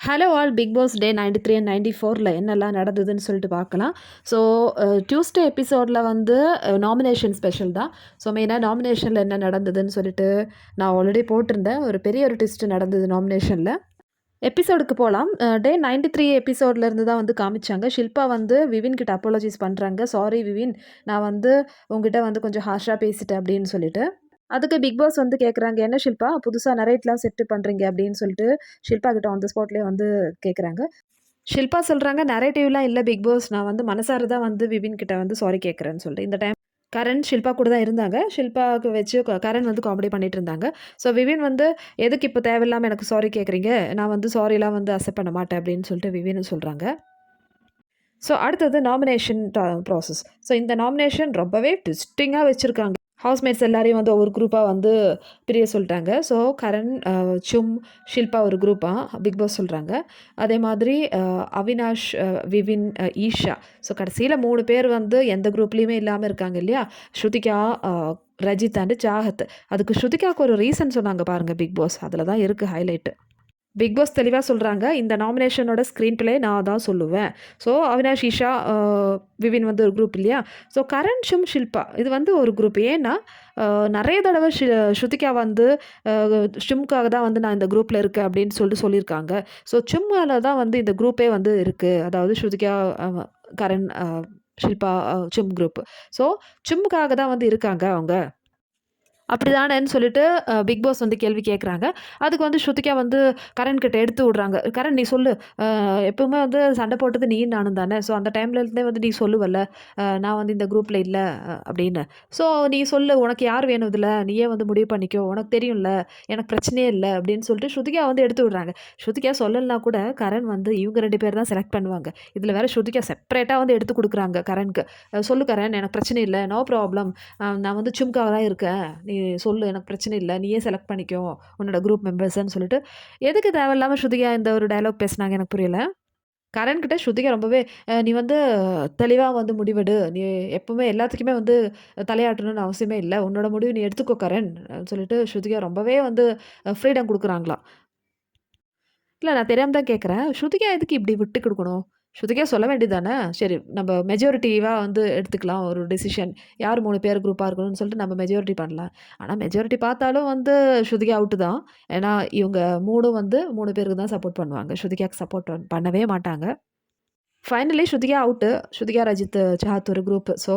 Hello all Bigg Boss day 93 and 94ல் என்னெல்லாம் நடந்ததுன்னு சொல்லிட்டு பார்க்கலாம். ஸோ டியூஸ்டே எபிசோடில் வந்து நாமினேஷன் ஸ்பெஷல் தான். ஸோ மெயினாக நாமினேஷனில் என்ன நடந்ததுன்னு சொல்லிட்டு நான் ஆல்ரெடி போட்டிருந்தேன். ஒரு பெரிய ஒரு ட்விஸ்ட் நடந்தது நாமினேஷனில். எபிசோடுக்கு போகலாம். டே 93 எபிசோட்லேருந்து தான் வந்து காமிச்சாங்க. ஷில்பா வந்து விவின் கிட்ட அப்பாலஜைஸ் பண்ணுறாங்க. சாரி விவின், நான் வந்து உங்ககிட்ட வந்து கொஞ்சம் ஹார்ஷாக பேசிட்டேன் அப்படின்னு சொல்லிட்டு. அதுக்கு பிக் பாஸ் வந்து கேட்குறாங்க, "என்ன ஷில்பா புதுசா நரேட்லாம் செட் பண்றீங்க?" அப்படின்னு சொல்லிட்டு ஷில்பா கிட்ட ஆன் த ஸ்பாட்லயே வந்து கேட்குறாங்க. ஷில்பா சொல்றாங்க, "நரேட்டிவ்லாம் இல்ல பிக் பாஸ். நான் வந்து மனசார தான் வந்து விவின் கிட்ட வந்து சாரி கேட்குறேன்னு" சொல்லிட்டு. இந்த டைம் கரண் ஷில்பா கூட தான் இருந்தாங்க. ஷில்பாவுக்கு வச்சு கரண் வந்து காமெடி பண்ணிட்டு இருந்தாங்க. ஸோ விவின் வந்து, "எதுக்கு இப்போ தேவையில்லாம எனக்கு சாரி கேட்குறீங்க? நான் வந்து சாரிலாம் வந்து அக்செப்ட் பண்ண மாட்டேன்" அப்படின்னு சொல்லிட்டு விவின் சொல்றாங்க. ஸோ அடுத்தது நாமினேஷன் ப்ராசஸ். ஸோ இந்த நாமினேஷன் ரொம்பவே ட்விஸ்டிங்கா வச்சிருக்காங்க. ஹவுஸ்மேட்ஸ் எல்லாரையும் வந்து ஒவ்வொரு குரூப்பா வந்து பிரிய சொல்ட்டாங்க. ஸோ கரண், சும், ஷில்பா ஒரு குரூப்பா பிக் பாஸ் சொல்றாங்க. அதே மாதிரி அவினாஷ், விவின், ஈஷா. ஸோ கடைசியில 3 பேர் வந்து எந்த குரூப்லயுமே இல்லாம இருக்காங்க இல்லையா? ஸ்ருதிகா, ரஜித் அண்ட் சாஹத். அதுக்கு ஸ்ருதிகாவுக்கு ஒரு ரீசன் சொன்னாங்க பாருங்க பிக் பாஸ். அதில தான் இருக்கு ஹைலைட். பிக் பாஸ் தெளிவா சொல்றாங்க, "இந்த நாமினேஷனோட ஸ்க்ரீன் பிளே நான் தான் சொல்லுவேன்." ஸோ அவினாஷ், ஈஷா, விவின் வந்து ஒரு குரூப் இல்லையா? ஸோ கரண், சும், ஷில்பா இது வந்து ஒரு குரூப். ஏன்னா நெறைய தடவ ஸ்ருதிகா வந்து அ ஷிம்க்காக தான் வந்து நான் இந்த குரூப்ல இருக்கேன் அப்படின்னு சொல்லிட்டு சொல்லியிருக்காங்க. ஸோ சும்மால தான் வந்து இந்த குரூப்பே வந்து இருக்கு. அதாவது ஸ்ருதிகா, கரண், ஷில்பா, சும் குரூப். ஸோ சும்முக்காக தான் வந்து இருக்காங்க அவங்க. அப்படிதானேன்னு சொல்லிட்டு பிக் பாஸ் வந்து கேள்வி கேட்குறாங்க. அதுக்கு வந்து ஸ்ருதிகா வந்து கரண் கிட்ட எடுத்து விடுறாங்க. "கரண் நீ சொல்லு. எப்பவுமே வந்து சண்டை போட்டது நீயும் நானும் தானே. ஸோ அந்த டைம்ல இருந்தே வந்து நீ சொல்லுவல்ல, நான் வந்து இந்த குரூப்ல இல்ல அப்படின்னு. ஸோ நீ சொல்லு. உனக்கு யார் வேணும் இதுல? நீயே வந்து முடிவு பண்ணிக்கோ. உனக்கு தெரியும்ல. எனக்கு பிரச்சனையே இல்ல." அப்படின்னு சொல்லிட்டு ஸ்ருதிகா வந்து எடுத்து விடுறாங்க. ஸ்ருதிகா சொல்லலனா கூட கரண் வந்து இவங்க 2 பேர் தான் செலக்ட் பண்ணுவாங்க. இதுல வேற ஸ்ருதிகா செப்பரேட்டா வந்து எடுத்து குடுக்குறாங்க கரண்க்கு. "சொல்லு கரண், எனக்கு பிரச்சனை இல்ல. No problem. நான் வந்து சும்காவா தான் இருக்கேன். நீ சொல்லு, எனக்கு பிரச்சனை இல்ல. நீயே செலக்ட் பண்ணிக்கோ உன்னோட குரூப் மெம்பர்ஸ்ன்னு" சொல்லிட்டு, எதுக்கு தேவையில்லாம ஸ்ருதிகா இந்த ஒரு டயலாக் பேசினாங்க எனக்கு புரியல. கரண் கிட்ட ஸ்ருதிகா ரொம்பவே, "நீ வந்து தெளிவா வந்து முடிவெடு. நீ எப்பவுமே எல்லாத்துக்குமே வந்து தலையாட்டணும்னு அவசியமே இல்ல. உன்னோட முடிவு நீ எடுத்துக்கோ கரண்" சொல்லிட்டு ஸ்ருதிகா ரொம்பவே வந்து ஃப்ரீடம் குடுக்குறாங்களாம். இல்ல நான் தெரியாம தான் கேட்குறேன். ஸ்ருதிகா எதுக்கு இப்படி விட்டு குடுக்கணும்? ஸ்ருதிகா சொல்ல வேண்டியது தானே! சரி, நம்ம மெஜாரிட்டிவா வந்து எடுத்துக்கலாம் ஒரு டிசிஷன். யார் 3 பேர் குரூப்பா இருக்கணும்னு சொல்லிட்டு நம்ம மெஜாரிட்டி பண்ணலாம். ஆனா மெஜாரிட்டி பார்த்தாலும் வந்து ஸ்ருதிகா அவுட்டு தான். ஏன்னா இவங்க 3ம் வந்து 3 பேருக்கு தான் சப்போர்ட் பண்ணுவாங்க. ஸ்ருதிகாக்கு சப்போர்ட் பண்ணவே மாட்டாங்க. Finally Shrutika out. ஸ்ருதிகா, ரஜித், சாத் ஒரு குரூப். ஸோ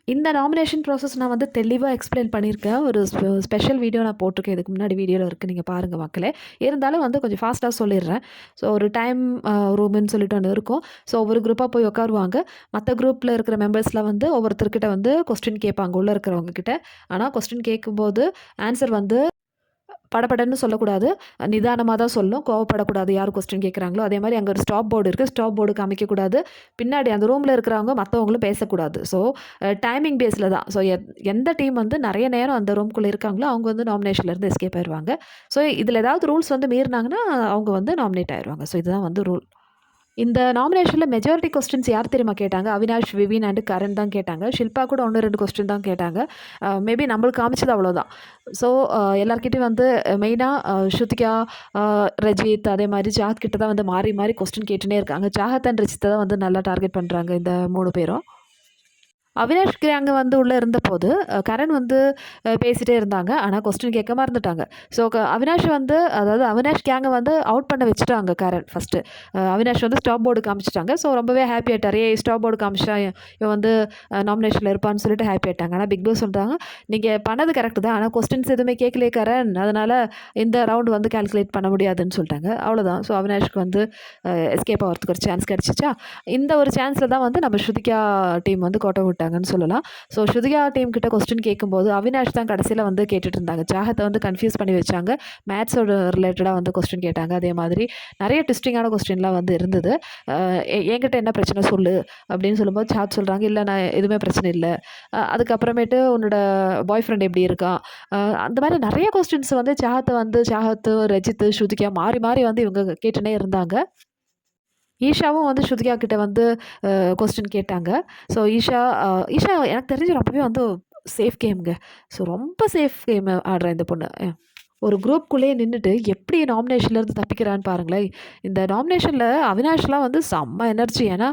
இந்த நாமினேஷன் ப்ராசஸ் நான் வந்து தெளிவா எக்ஸ்ப்ளைன் பண்ணியிருக்கேன். ஒரு ஸ்பெஷல் வீடியோ நான் போட்டிருக்கேன். இதுக்கு முன்னாடி வீடியோல இருக்கு. நீங்க பாருங்க மக்களே. இருந்தாலும் வந்து கொஞ்சம் ஃபாஸ்ட்டா சொல்லிடுறேன். ஸோ ஒரு டைம் ரூம்ன்னு சொல்லிட்டு ஒண்ணு இருக்கும். ஸோ ஒவ்வொரு குரூப்பா போய் உட்காருவாங்க. மத்த குரூப்ல இருக்கிற மெம்பர்ஸ்லாம் வந்து ஒவ்வொருத்தர்கிட்ட வந்து கொஸ்டின் கேட்பாங்க உள்ள இருக்கிறவங்க கிட்ட. ஆனா கொஸ்டின் கேட்கும்போது ஆன்சர் வந்து படபடன்னு சொல்லக்கூடாது. நிதானமா தான் சொல்லணும். கோவப்படக்கூடாது யார் கொஸ்டின் கேட்குறாங்களோ. அதேமாரி அங்க ஒரு ஸ்டாப் போர்டு இருக்கு. ஸ்டாப் போர்டு காமிக்கக்கூடாது. பின்னாடி அந்த ரூம்ல இருக்கிறவங்க மத்தவங்களும் பேசக்கூடாது. ஸோ டைமிங் பேஸ்ல தான். ஸோ எந்த டீம் வந்து நெறைய நேரம் அந்த ரூம்குள்ள இருக்காங்களோ, அவங்க வந்து நாமினேஷன்லேருந்து எஸ்கேப் ஆயிருவாங்க. ஸோ இதில ஏதாவது ரூல்ஸ் வந்து மீறினாங்கன்னா, அவங்க வந்து நாமினேட் ஆயிருவாங்க. ஸோ இதுதான் வந்து ரூல். இந்த நாமினேஷன்ல மெஜாரிட்டி கொஸ்டின்ஸ் யார் தெரியுமா கேட்டாங்க? அவினாஷ், விவின் அண்ட் கரண் தான் கேட்டாங்க. ஷில்பா கூட 1, 2 கொஸ்டின் தான் கேட்டாங்க. மேபி நம்மளுக்கு காமிச்சது அவ்வளோதான். ஸோ எல்லார்கிட்டயும் வந்து மெயினா ஸ்ருதிகா, ரஜித் அதே மாரி ஜாத் கிட்ட தான் வந்து மாறி மாறி கொஸ்டின் கேட்டுன்னே இருக்காங்க. ஜாகத் அண்ட் ரஜித்த தான் வந்து நல்லா டார்கெட் பண்றாங்க இந்த 3 பேரும். அவினாஷ் கேங் வந்து உள்ள இருந்தபோது, கரண் வந்து பேசிட்டே இருந்தாங்க. ஆனா கொஸ்டின் கேட்க மறந்துட்டாங்க. ஸோ அவினாஷ் வந்து, அதாவது அவினாஷ் கேங்க வந்து அவுட் பண்ண வச்சுட்டாங்க கரண் ஃபர்ஸ்ட்டு. அவினாஷ் வந்து ஸ்டாப் போர்டு காமிச்சுட்டாங்க. ஸோ ரொம்பவே ஹாப்பி ஆயிட்டாரு. "ஏய் ஸ்டாப் போர்டு காமிச்சா இவன் வந்து நாமினேஷன்ல இருப்பான்னு" சொல்லிட்டு ஹாப்பி ஆயிட்டாங்க. ஆனா பிக் பாஸ் சொல்றாங்க, "நீங்க பண்ணது கரெக்ட் தான். ஆனா கொஸ்டின்ஸ் எதுவுமே கேட்கலையே கரண். அதனால இந்த ரவுண்ட் வந்து கால்குலேட் பண்ண முடியாதுன்னு" சொல்ட்டாங்க. அவ்வளோதான். ஸோ அவினாஷ்க்கு வந்து எஸ்கேப் ஆவறதுக்கு ஒரு சான்ஸ் கிடைச்சுச்சா, இந்த ஒரு சான்ஸ்ல தான் வந்து நம்ம ஸ்ருதிகா டீம் வந்து கோட்ட விட்டாங்கன்னு சொல்லலாம். ஸோ ஸ்ருதிகா டீம் கிட்ட கொஸ்டின் கேட்கும்போது அவினாஷ் தான் கடைசியில வந்து கேட்டுட்டு இருந்தாங்க. சாஹத்த வந்து கன்ஃப்யூஸ் பண்ணி வச்சாங்க. மேத்ஸோட ரிலேட்டடா வந்து கொஸ்டின் கேட்டாங்க. அதே மாதிரி நெறைய ட்விஸ்டிங்கான கொஸ்டின்லாம் வந்து இருந்தது. அ "என்கிட்ட என்ன பிரச்சனை சொல்லு" அப்படின்னு சொல்லும்போது சாத் சொல்றாங்க, "இல்ல நான் எதுவுமே பிரச்சனை இல்ல. அதுக்கப்புறமேட்டு உன்னோட பாய் ஃப்ரெண்ட் எப்படி இருக்கான்?" அந்த மாரி நெறைய கொஸ்டின்ஸ் வந்து சாஹத், ரஜித், ஸ்ருதிகா மாறி மாறி வந்து இவங்க கேட்டுன்னே இருந்தாங்க. ஈஷாவும் வந்து ஸ்ருதிகா கிட்ட வந்து கொஸ்டின் கேட்டாங்க. ஸோ ஈஷா எனக்கு தெரிஞ்சு ரொம்பவே வந்து சேஃப் கேம்ங்க. ஸோ ரொம்ப சேஃப் கேம் ஆடுறா இந்த பொண்ணு. ஒரு குரூப்குள்ளேயே நின்னுட்டு எப்படி நாமினேஷன்லேருந்து தப்பிக்கிறான்னு பாருங்களேன். இந்த நாமினேஷனில் அவினாஷ்லாம் வந்து செம்ம எனர்ஜி. ஏன்னா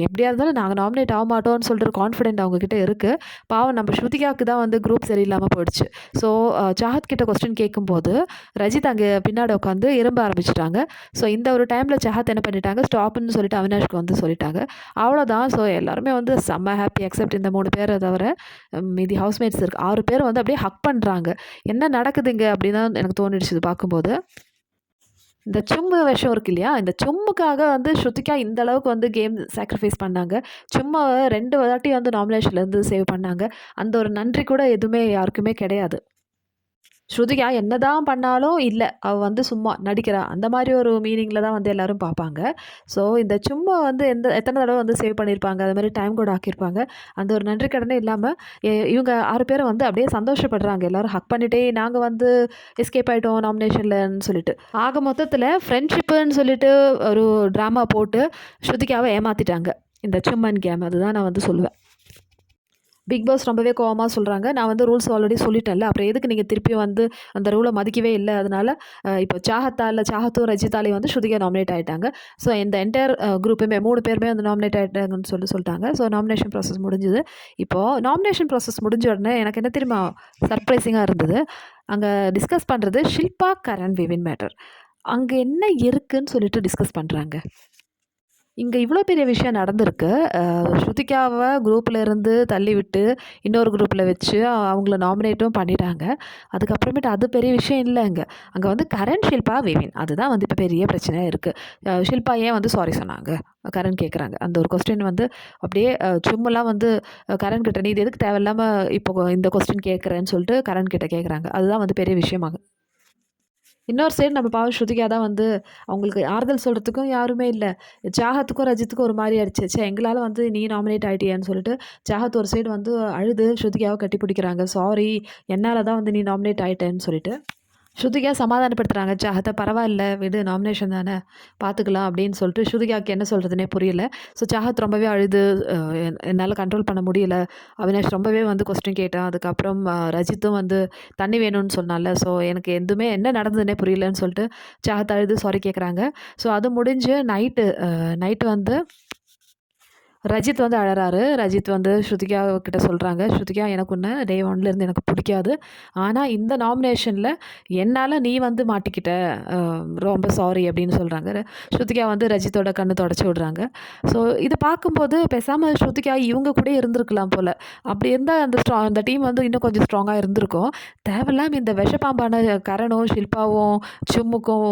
எப்படியா இருந்தாலும் நாங்கள் நாமினேட் ஆக மாட்டோம்னு சொல்லிட்டு ஒரு கான்ஃபிடென்ட் அவங்கக்கிட்ட இருக்குது. பாவம் நம்ம ஸ்ருதிகாவுக்கு தான் வந்து குரூப் சரியில்லாமல் போயிடுச்சு. ஸோ சாஹத் கிட்ட கொஸ்டின் கேட்கும்போது ரஜித் அங்கே பின்னாடி உட்காந்து இரும்ப ஆரம்பிச்சிட்டாங்க. ஸோ இந்த ஒரு டைமில் சாஹத் என்ன பண்ணிட்டாங்க, ஸ்டாப்னு சொல்லிட்டு அவினாஷ்க்கு வந்து சொல்லிட்டாங்க. அவ்வளோதான். ஸோ எல்லாருமே வந்து செம்ம ஹாப்பி எக்ஸப்ட் இந்த 3 பேரை தவிர மீதி ஹவுஸ்மேட்ஸ் இருக்கு 6 பேர் வந்து அப்படியே ஹக் பண்ணுறாங்க. என்ன நடக்குதுங்க அப்படின்னு தான் எனக்கு தோணிடுச்சு இது பார்க்கும்போது. இந்த சும்மு விஷம் இருக்கு இல்லையா, இந்த சும்முக்காக வந்து ஸ்ருதிகா இந்த அளவுக்கு வந்து கேம் சாக்ரிஃபைஸ் பண்ணாங்க. சும்மாவ 2 வாட்டி வந்து நாமினேஷன்லேருந்து சேவ் பண்ணாங்க. அந்த ஒரு நன்றி கூட எதுவுமே யாருக்குமே கிடையாது. ஸ்ருதிகா என்னதான் பண்ணாலும் இல்ல. அவ வந்து சும்மா நடிக்கிறா. அந்த மாரி ஒரு மீனிங்ல தான் வந்து எல்லாரும் பார்ப்பாங்க. ஸோ இந்த சும்மா வந்து எத்தன தடவ வந்து சேவ் பண்ணியிருப்பாங்க. அது மாரி டைம் கூட ஆக்கியிருப்பாங்க. அந்த ஒரு நன்றி கடனே இல்லாம இவங்க 6 பேரும் வந்து அப்படியே சந்தோஷப்படுறாங்க. எல்லாரும் ஹக் பண்ணிட்டே நாங்க வந்து எஸ்கேப் ஆயிட்டோம் நாமினேஷன்லன்னு சொல்லிட்டு. ஆக மொத்தத்தில ஃப்ரெண்ட்ஷிப்புன்னு சொல்லிட்டு ஒரு ட்ராமா போட்டு ஸ்ருதிகாவ ஏமாத்திட்டாங்க. இந்த சும்மன் கேம் அதுதான் நான் வந்து சொல்லுவேன். பிக் பாஸ் ரொம்பவே கோவமா சொல்றாங்க. நான் வந்து ரூல்ஸ் ஆல்ரெடி சொல்லிட்டேன்ல. அப்புறம் எதுக்கு நீங்க திருப்பியும் வந்து அந்த ரூல மதிக்கவே இல்ல. அதனால இப்போ சாஹத்தும் ரஜிதாலயும் வந்து ஸ்ருதிகா நாமினேட் ஆயிட்டாங்க. ஸோ இந்த என்டையர் குரூப்புமே 3 பேருமே வந்து நாமினேட் ஆயிட்டாங்கன்னு சொல்லிட்டாங்க. ஸோ நாமினேஷன் ப்ராசஸ் முடிஞ்சுது. இப்போ நாமினேஷன் ப்ராசஸ் முடிஞ்ச உடனே எனக்கு என்ன தெரியுமா சர்ப்ரைசிங்கா இருந்தது. அங்க டிஸ்கஸ் பண்றது ஷில்பா, கரண், விவின் மேட்டர். அங்க என்ன இருக்குன்னு சொல்லிட்டு டிஸ்கஸ் பண்றாங்க. இங்க இவ்ளோ பெரிய விஷயம் நடந்திருக்கு. ஸ்ருதிகாவ குரூப்ல இருந்து தள்ளிவிட்டு, இன்னொரு குரூப்ல வச்சு அவங்கள நாமினேட்டும் பண்ணிட்டாங்க. அதுக்கப்புறமேட்டு அது பெரிய விஷயம் இல்ல அங்க. அங்க வந்து கரண், ஷில்பா, விவின் அதுதான் வந்து இப்ப பெரிய பிரச்சனையா இருக்கு. ஷில்பா ஏன் வந்து சாரி சொன்னாங்க? கரண் கேட்குறாங்க. அந்த ஒரு கொஸ்டின் வந்து அப்படியே சும்மாலாம் வந்து கரண் கிட்ட, "நீ இது எதுக்கு தேவையில்லாம இப்போ இந்த கொஸ்டின் கேட்குறேன்னு" சொல்லிட்டு கரண் கிட்ட கேட்குறாங்க. அதுதான் வந்து பெரிய விஷயமா இன்னொரு சைடு நம்ம பாவம் ஸ்ருதிகா தான் வந்து அவங்களுக்கு ஆறுதல் சொல்கிறதுக்கும் யாருமே இல்ல. சாஹத்துக்கும், ரஜித்துக்கும் ஒரு மாரி ஆயிடுச்சு. ச்சே எங்களால வந்து நீ நாமினேட் ஆயிட்டியேன்னு சொல்லிட்டு, சாஹத் ஒரு சைடு வந்து அழுது ஸ்ருதிகாவ கட்டிப்பிடிக்கிறாங்க. சாரி என்னால தான் வந்து நீ நாமினேட் ஆயிட்டேன்னு சொல்லிட்டு. ஸ்ருதிகா சமாதானப்படுத்துறாங்க சாஹத்த. பரவாயில்ல விடு நாமினேஷன் தானே பார்த்துக்கலாம் அப்படின்னு சொல்லிட்டு ஸ்ருதிகாவுக்கு என்ன சொல்கிறதுனே புரியல. ஸோ சாஹத் ரொம்பவே அழுது என்னால் கண்ட்ரோல் பண்ண முடியல. அவினாஷ் ரொம்பவே வந்து கொஸ்டின் கேட்டான். அதுக்கப்புறம் ரஜித்தும் வந்து தண்ணி வேணும்னு சொன்னால. ஸோ எனக்கு எதுவுமே என்ன நடந்ததுன்னே புரியலன்னு சொல்லிட்டு சாஹத் அழுது சாரி கேட்குறாங்க. ஸோ அது முடிஞ்சு நைட்டு வந்து ரஜித் வந்து அழறாரு. ரஜித் வந்து ஸ்ருதிகா கிட்ட சொல்றாங்க, "ஸ்ருதிகா எனக்கு உன்ன டே 1லேருந்து எனக்கு பிடிக்காது. ஆனா இந்த நாமினேஷன்ல என்னால நீ வந்து மாட்டிக்கிட்ட. அ ரொம்ப சாரி" அப்படின்னு சொல்றாங்க. ஸ்ருதிகா வந்து ரஜித்தோட கண்ணு தொடச்சு விடுறாங்க. ஸோ இத பார்க்கும்போது பேசாம ஸ்ருதிகா இவங்க கூடயே இருந்திருக்கலாம் போல. அப்படி இருந்தா அந்த டீம் வந்து இன்னும் கொஞ்சம் ஸ்ட்ராங்கா இருந்திருக்கும். தேவையில்லாம இந்த விஷப்பாம்பான கரணும், ஷில்பாவும், சிம்முக்கும்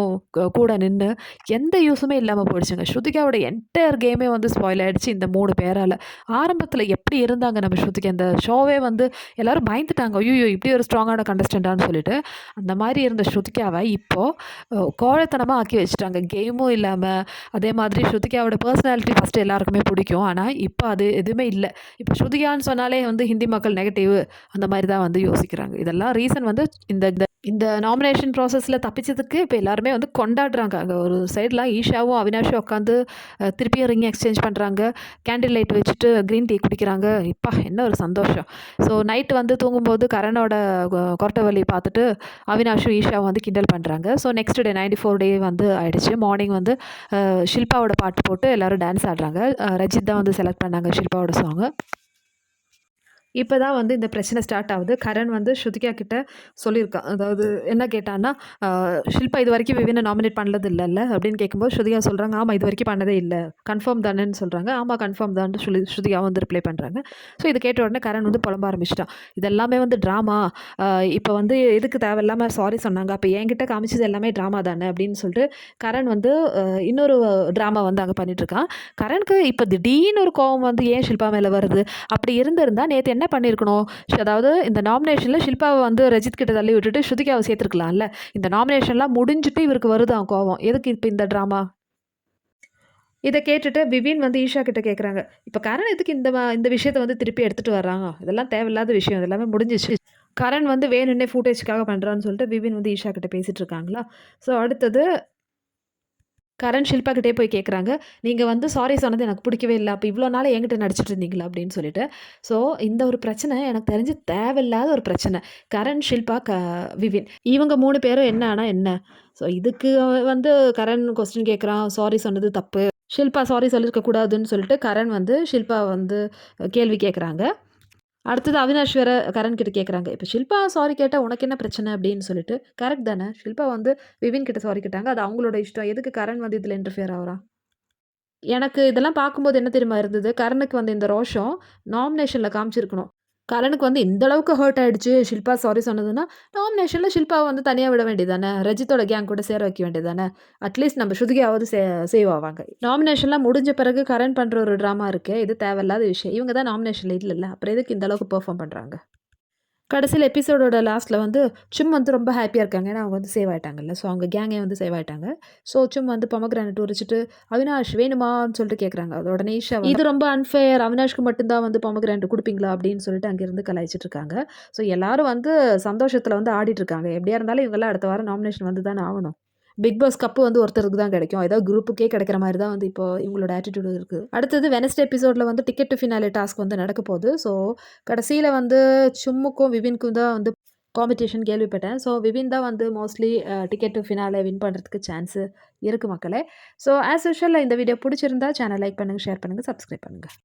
கூட நின்னு எந்த யூஸுமே இல்லாம போயிடுச்சுங்க. ஸ்ருதிகாவோட என்டையர் கேமே வந்து ஸ்பாயில் ஆயிடுச்சு இந்த 3 பேரால. ஆரம்பத்தில எப்படி இருந்தாங்க நம்ம ஸ்ருதிகா, இந்த ஷோவே வந்து எல்லாரும் பயந்துட்டாங்க. ஐய்யய்யோ! இப்படி ஒரு ஸ்ட்ராங்கான கண்டஸ்டன்ட்டான்னு சொல்லிட்டு. அந்த மாரி இருந்த ஸ்ருதிகாவ இப்போ கோழைத்தனமா ஆக்கி வச்சுட்டாங்க. கேமும் இல்லாம, அதே மாதிரி ஸ்ருதிகாவோட பெர்சனாலிட்டி ஃபர்ஸ்ட்டு எல்லாருக்குமே பிடிக்கும். ஆனா, இப்ப அது எதுவுமே இல்ல. இப்ப ஸ்ருதிகான்னு சொன்னாலே வந்து ஹிந்தி மக்கள் நெகட்டிவ் அந்த மாரி தான் வந்து யோசிக்கிறாங்க. இதெல்லாம் ரீசன் வந்து இந்த இந்த இந்த நாமினேஷன் ப்ராசஸில தப்பிச்சதுக்கு இப்ப எல்லாருமே வந்து கொண்டாடுறாங்க. அங்க ஒரு சைட்லாம் ஈஷாவும், அவினாஷும் உட்காந்து திருப்பியும் ரிங் எக்ஸ்சேஞ்ச் பண்றாங்க. கேண்டில் லைட் வச்சுட்டு கிரீன் டீ குடிக்கிறாங்க. எப்பா! என்ன ஒரு சந்தோஷம். ஸோ நைட் வந்து தூங்கும்போது கரணோட கொரட்ட வலி பார்த்துட்டு அவினாஷும், ஈஷாவும் வந்து கிண்டல் பண்றாங்க. ஸோ நெக்ஸ்ட் டே 94 டே வந்து ஆயிடுச்சு. மார்னிங் வந்து ஷில்பாவோட பாட்டு போட்டு எல்லாரும் டான்ஸ் ஆடுறாங்க. ரஜித் தான் வந்து செலக்ட் பண்ணாங்க ஷில்பாவோட சாங். இப்ப தான் வந்து இந்த பிரச்சனை ஸ்டார்ட் ஆகுது. கரண் வந்து ஸ்ருதிகா கிட்ட சொல்லியிருக்கான். அதாவது என்ன கேட்டான்னா, "ஷில்பா இதுவரைக்கும் விவின நாமினேட் பண்ணது இல்லல்ல?" அப்படின்னு கேட்கும்போது ஸ்ருதிகா சொல்றாங்க, "ஆமா இதுவரைக்கும் பண்ணதே இல்ல. கன்ஃபார்ம் தானேன்னு" சொல்றாங்க. "ஆமா கன்ஃபார்ம் தான்ன்னு" ஸ்ருதிகா வந்து ரிப்ளை பண்றாங்க. ஸோ இத கேட்ட உடனே கரண் வந்து புலம்ப ஆரம்பிச்சுட்டான். "இது எல்லாமே வந்து ட்ராமா. இப்ப வந்து எதுக்கு தேவையில்லாம சாரி சொன்னாங்க? அப்ப என்கிட்ட காமிச்சது எல்லாமே ட்ராமா தானே?" அப்படின்னு சொல்லிட்டு கரண் வந்து இன்னொரு ட்ராமா வந்து அங்க பண்ணிட்டு இருக்கான். கரணுக்கு இப்ப திடீர்னு ஒரு கோவம் வந்து ஏன் ஷில்பா மேல வருது? அப்படி இருந்திருந்தா நேத்து என்ன பண்ணியிருக்கணும்? அதாவது இந்த நாமினேஷன்ல ஷில்பாவ வந்து ரஜித் கிட்ட தள்ளி விட்டுட்டு ஸ்ருதிகாவ சேர்த்துருக்கலாம்ல. இந்த நாமினேஷன்லாம் முடிஞ்சுட்டு இவருக்கு வருதாம் கோவம். எதுக்கு இப்ப இந்த ட்ராமா? இத கேட்டுட்டு விவின் வந்து ஈஷா கிட்ட கேட்குறாங்க. இப்ப கரண் எதுக்கு இந்த விஷயத்த வந்து திருப்பி எடுத்துட்டு வர்றாங்க? இதெல்லாம் தேவையில்லாத விஷயம். இது எல்லாமே முடிஞ்சிச்சு. கரண் வந்து வேணும்னே ஃபூட்டேஜ்க்காக பண்றான்னு சொல்லிட்டு விவின் வந்து ஈஷா கிட்ட பேசிட்டு இருக்காங்களா? ஸோ அடுத்தது கரண் ஷில்பா கிட்டே போய் கேட்குறாங்க, "நீங்க வந்து சாரி சொன்னது எனக்கு பிடிக்கவே இல்ல. அப்ப இவ்வளோ நாள் என்கிட்ட நடிச்சிட்டு இருந்தீங்களா?" அப்படின்னு சொல்லிட்டு. ஸோ இந்த ஒரு பிரச்சனை எனக்கு தெரிஞ்சு தேவையில்லாத ஒரு பிரச்சனை. கரண், ஷில்பா, விவின் இவங்க 3 பேரும் என்ன ஆனா என்ன? ஸோ இதுக்கு வந்து கரண் கொஸ்டின் கேட்குறான், சாரி சொன்னது தப்பு. ஷில்பா சாரி சொல்லியிருக்க கூடாதுன்னு சொல்லிட்டு கரண் வந்து ஷில்பா வந்து கேள்வி கேட்குறாங்க. அடுத்தது அவினாஷ் வேற கரண் கிட்ட கேட்குறாங்க. இப்ப ஷில்பா சாரி கேட்டா உனக்கு என்ன பிரச்சனை? அப்படின்னு சொல்லிட்டு. கரெக்ட் தானே. ஷில்பா வந்து விவின் கிட்ட சாரி கேட்டாங்க. அது அவங்களோட இஷ்டம். எதுக்கு கரண் வந்து இதில இன்டர்ஃபியர் ஆவுறான்? எனக்கு இதெல்லாம் பார்க்கும்போது என்ன தெரியுமா இருந்தது? கரணுக்கு வந்து இந்த ரோஷம் நாமினேஷன்ல காமிச்சிருக்கணும். கரணுக்கு வந்து இந்த அளவுக்கு ஹர்ட் ஆயிடுச்சு ஷில்பா சாரி சொன்னதுன்னா, நாமினேஷன்ல ஷில்பாவ வந்து தனியா விட வேண்டியது தானே. ரஜித்தோட கேங் கூட சேர வைக்க வேண்டியது தானே. அட்லீஸ்ட் நம்ம ஸ்ருதிகாவது சேவ் ஆவாங்க. நாமினேஷன்லாம் முடிஞ்ச பிறகு கரண் பண்ற ஒரு ட்ராமா இருக்கே, இது தேவையில்லாத விஷயம். இவங்க தான் நாமினேஷன்ல இல்லல்ல. அப்புறம் எதுக்கு இந்த அளவுக்கு பெர்ஃபார்ம் பண்றாங்க? கடைசியில எபிசோடோட லாஸ்ட்ல வந்து சும் வந்து ரொம்ப ஹேப்பியா இருக்காங்க. ஏன்னா, அவங்க வந்து சேவ் ஆயிட்டாங்கல்ல. ஸோ அவங்க கேங்கே வந்து சேவ் ஆயிட்டாங்க. ஸோ சும் வந்து பொமோகிரானேட் உரிச்சுட்டு, "அவினாஷ் வேணுமான்னு?" சொல்லிட்டு கேட்குறாங்க. அது உடனே ஈஷா வந்து, "இது ரொம்ப அன்ஃபேர். அவினாஷ்க்கு மட்டும் தான் வந்து பொமோகிரானேட் குடுப்பீங்களா?" அப்படின்னு சொல்லிட்டு அங்கேருந்து கலாய்ச்சிட்டு இருக்காங்க. ஸோ எல்லாரும் வந்து சந்தோஷத்துல வந்து ஆடிட்டு இருக்காங்க. எப்படியா இருந்தாலும் இவங்கலாம் அடுத்த வாரம் நாமினேஷன் வந்து தானே ஆவணும். பிக் பாஸ் கப்பு வந்து ஒருத்தருக்கு தான் கிடைக்கும். ஏதோ குரூப்புக்கே கிடைக்கிற மாரி தான் வந்து இப்போ இவங்களோட ஆட்டிட்யூட் இருக்கு. அடுத்தது வெட்னஸ்டே எபிசோட்ல வந்து டிக்கெட் டூ ஃபினாலே டாஸ்க் வந்து நடக்க போகுது. ஸோ கடைசியில வந்து சும்முக்கும், விவின்க்கும் தான் வந்து காம்படிஷன் கேள்விப்பட்டேன். ஸோ விவின் தான் வந்து mostly ticket to finale win பண்றதுக்கு சான்ஸ் இருக்கு மக்களே. ஸோ ஆஸ் யூசுவல் இந்த வீடியோ புடிச்சிருந்தா சேனல் லைக் பண்ணுங்க, ஷேர் பண்ணுங்க, சப்ஸ்கிரைப் பண்ணுங்க.